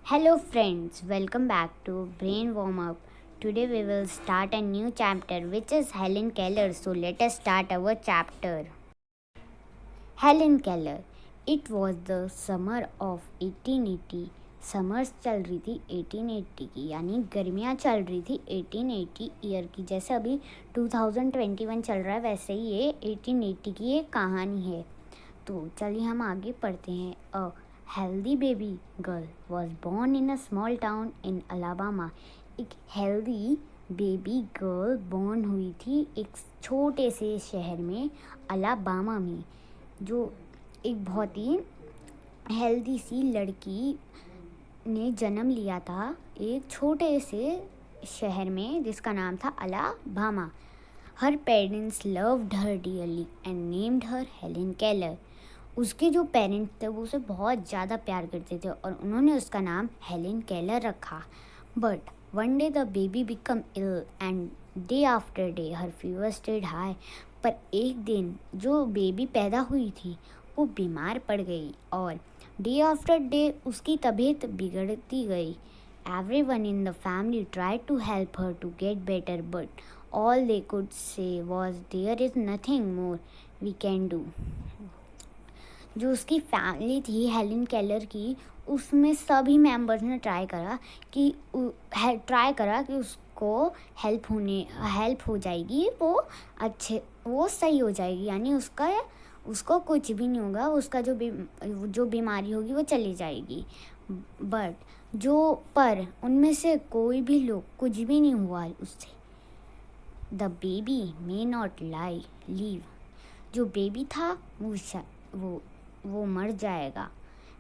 Hello, friends, welcome back to Brain Warm Up. Today we will start a new chapter, which is Helen Keller. So, let us start our chapter. Helen Keller. It was the summer of 1880. Summers चल रही थी 1880 की, यानी गर्मियाँ चल रही थी 1880 year की। जैसे अभी 2021 चल रहा है, वैसे ही ये 1880 की एक कहानी है। तो चलिए हम आगे पढ़ते हैं। A healthy baby girl was born in a small town in Alabama. एक हेल्दी बेबी गर्ल बॉर्न हुई थी एक छोटे से शहर में, अलाबामा में। जो एक बहुत ही हेल्दी सी लड़की ने जन्म लिया था एक छोटे से शहर में, जिसका नाम था Alabama. Her parents loved her dearly and named her Helen Keller. उसके जो पेरेंट्स थे वो उसे बहुत ज़्यादा प्यार करते थे और उन्होंने उसका नाम हेलन केलर रखा। But one day the baby become ill and day after day her fever stayed high. पर एक दिन जो बेबी पैदा हुई थी वो बीमार पड़ गई और डे आफ्टर डे उसकी तबीयत बिगड़ती गई। Everyone in the family tried to help her to get better, but all they could say was there is nothing more we can do. जो उसकी फैमिली थी हेलन केलर की, उसमें सभी मेंबर्स ने ट्राई करा कि उसको हेल्प हो जाएगी, वो सही हो जाएगी, यानी उसको कुछ भी नहीं होगा, उसका जो बीमारी होगी वो चली जाएगी। पर उनमें से कोई भी लोग कुछ भी नहीं हुआ उससे। The baby may not leave. जो बेबी था वो मर जाएगा।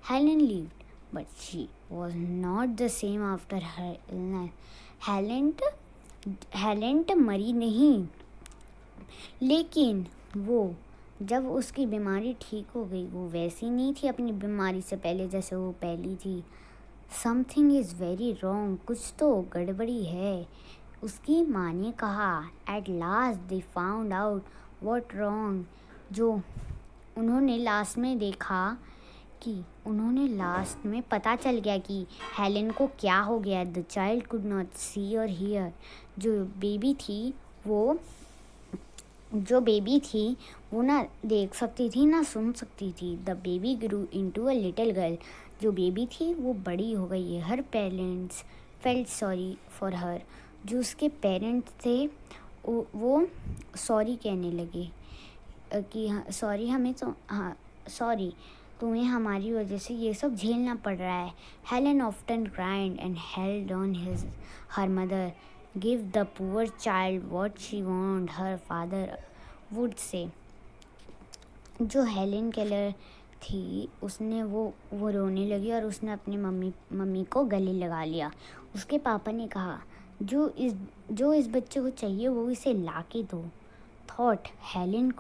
Helen lived, but she was not the same after her illness. हेलेंट मरी नहीं, लेकिन वो जब उसकी बीमारी ठीक हो गई वो वैसी नहीं थी अपनी बीमारी से पहले जैसे वो पहली थी। समथिंग इज़ वेरी रॉन्ग, कुछ तो गड़बड़ी है, उसकी माँ ने कहा। At last they found out what wrong. जो उन्होंने लास्ट में पता चल गया कि हेलेन को क्या हो गया। द चाइल्ड कुड नॉट सी और हियर। जो बेबी थी वो ना देख सकती थी ना सुन सकती थी। The baby grew into a little girl. जो बेबी थी वो बड़ी हो गई है। Her parents felt sorry for her. जो उसके पेरेंट्स थे वो सॉरी कहने लगे कि सॉरी तुम्हें हमारी वजह से ये सब झेलना पड़ रहा है। Helen often cried and held on her mother. Give the poor child what she want, her father would say. जो हेलन केलर थी उसने वो रोने लगी और उसने अपनी मम्मी को गले लगा लिया। उसके पापा ने कहा जो इस बच्चे को चाहिए वो इसे ला के दो। Thought Helen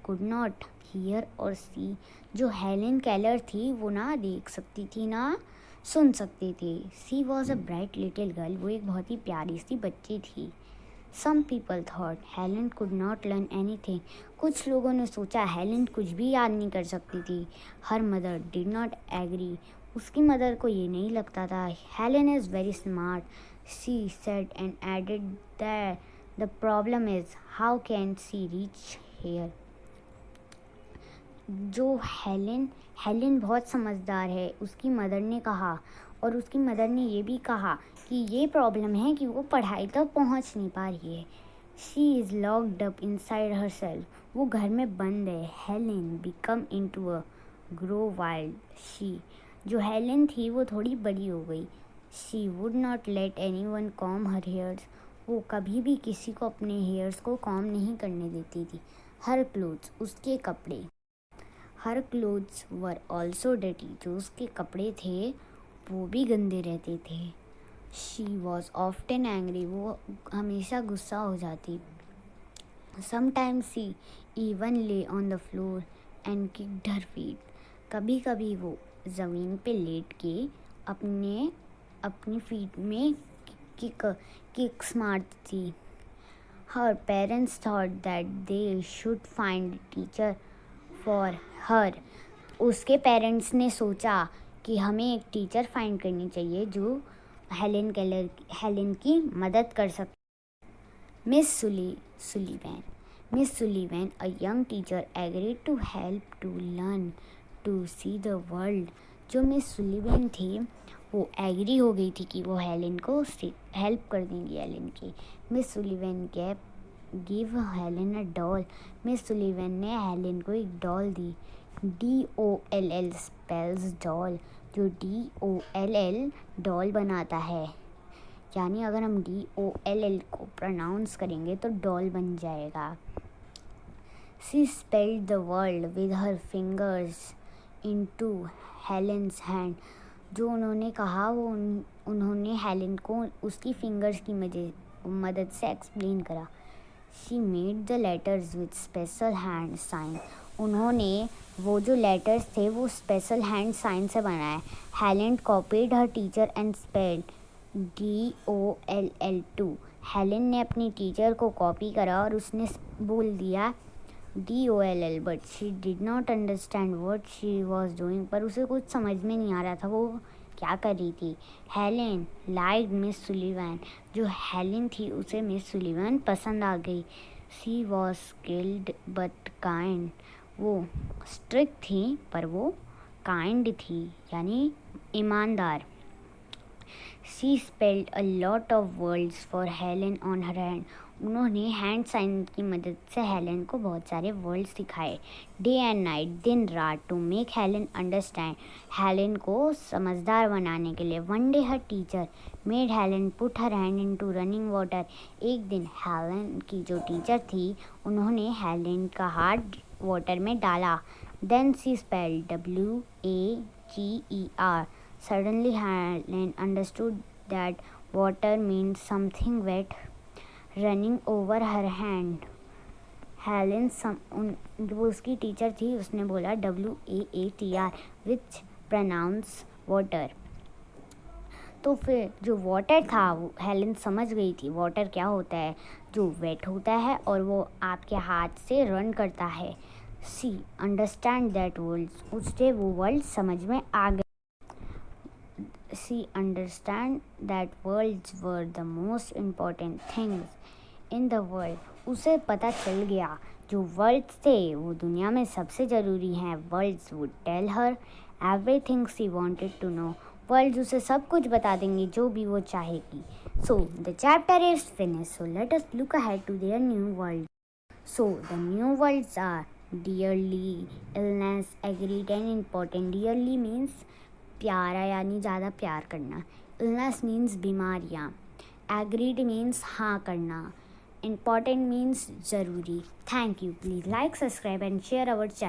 could not here और सी। जो हेलन केलर थी वो ना देख सकती थी ना सुन सकती थी। She was a bright little girl. वो एक बहुत ही प्यारी सी बच्ची थी। Some people thought Helen could not learn anything. कुछ लोगों ने सोचा हेलन कुछ भी याद नहीं कर सकती थी। Her mother did not agree. उसकी मदर को ये नहीं लगता था। Helen is very smart, she said and added that the problem is how can she reach her. जो हेलन बहुत समझदार है, उसकी मदर ने कहा। और उसकी मदर ने ये भी कहा कि ये प्रॉब्लम है कि वो पढ़ाई तक पहुंच नहीं पा रही है। She is locked up inside her self. वो घर में बंद है। Helen become into a grow wild. She जो हेलन थी वो थोड़ी बड़ी हो गई। She would not let any one com her hairs. वो कभी भी किसी को अपने हेयर्स को कॉम नहीं करने देती थी। हर क्लोथ्स उसके कपड़े हर क्लोथ्स वर ऑल्सो डर्टी। जो उसके कपड़े थे वो भी गंदे रहते थे। She was often angry. वो हमेशा गुस्सा हो जाती। समटाइम्स शी इवन ले on the floor and kicked her feet. कभी कभी वो ज़मीन पे लेट के अपनी फीट में किक्स मारती थी। Her parents thought that they should find teacher for her. उसके पेरेंट्स ने सोचा कि हमें एक टीचर फाइंड करनी चाहिए जो हेलेन की मदद कर सके. Miss Sullivan, a young teacher, agreed to help to learn to see the world. जो मिस सुलिवन थी वो एग्री हो गई थी कि वो हेलेन को हेल्प कर देंगी हेलेन की. Miss Sullivan give Helen a doll. Miss Sullivan ने हेलेन को एक डॉल दी. DOLL स्पेल्स डॉल, जो DOLL डॉल बनाता है. यानी अगर हम DOLL को प्रोनाउंस करेंगे तो डॉल बन जाएगा. She spelled the world with her fingers into Helen's hand. जो उन्होंने कहा वो उन्होंने हेलेन को उसकी फिंगर्स की मदद से एक्सप्लेन करा. She made the letters with special hand sign. उन्होंने वो जो लेटर्स थे वो स्पेशल हैंड साइन से बनाए. Helen copied her teacher and spelled DOLL2. Helen ने अपनी टीचर को कॉपी करा और उसने बोल दिया DOLL, but she did not understand what she was doing. पर उसे कुछ समझ में नहीं आ रहा था वो क्या कर रही थी. Helen liked miss Sullivan. जो हेलेन थी उसे मिस सुलिवन पसंद आ गई. She was skilled but kind. वो स्ट्रिक्ट थी पर वो काइंड थी यानी ईमानदार. She spelled a lot of words for Helen on her hand. उन्होंने हैंड साइन की मदद से हेलेन को बहुत सारे वर्ड्स सिखाए. डे एंड नाइट, दिन रात, to make Helen understand. Helen को समझदार बनाने के लिए. One day her teacher made Helen put her hand into running water. एक दिन हेलेन की जो टीचर थी उन्होंने हेलेन का हाथ वाटर में डाला. Then she spelled WAGER. Suddenly Helen understood that water means something wet running over her hand. Helen वो उसकी टीचर थी उसने बोला WAATR which pronounce water. तो फिर जो वाटर था वो हेलेन समझ गई थी वाटर क्या होता है, जो वेट होता है और वो आपके हाथ से रन करता है. सी अंडरस्टैंड दैट वर्ल्ड. उससे वो वर्ल्ड समझ में आ गया. She understand that words were the most important things in the world. उसे पता चल गया जो वर्ड्स थे वो दुनिया में सबसे ज़रूरी हैं. Words would tell her everything she wanted to know. Words उसे सब कुछ बता देंगे जो भी वो चाहेगी. So the chapter is finished. So let us look ahead to their new world. So the new words are dearly, illness, agreed and important. Dearly means प्यारा यानी ज़्यादा प्यार करना. इलनेस मीन्स बीमारियाँ. एग्रीड मीन्स हाँ करना. इम्पॉर्टेंट मीन्स ज़रूरी. Thank you. Please like, subscribe and share our channel.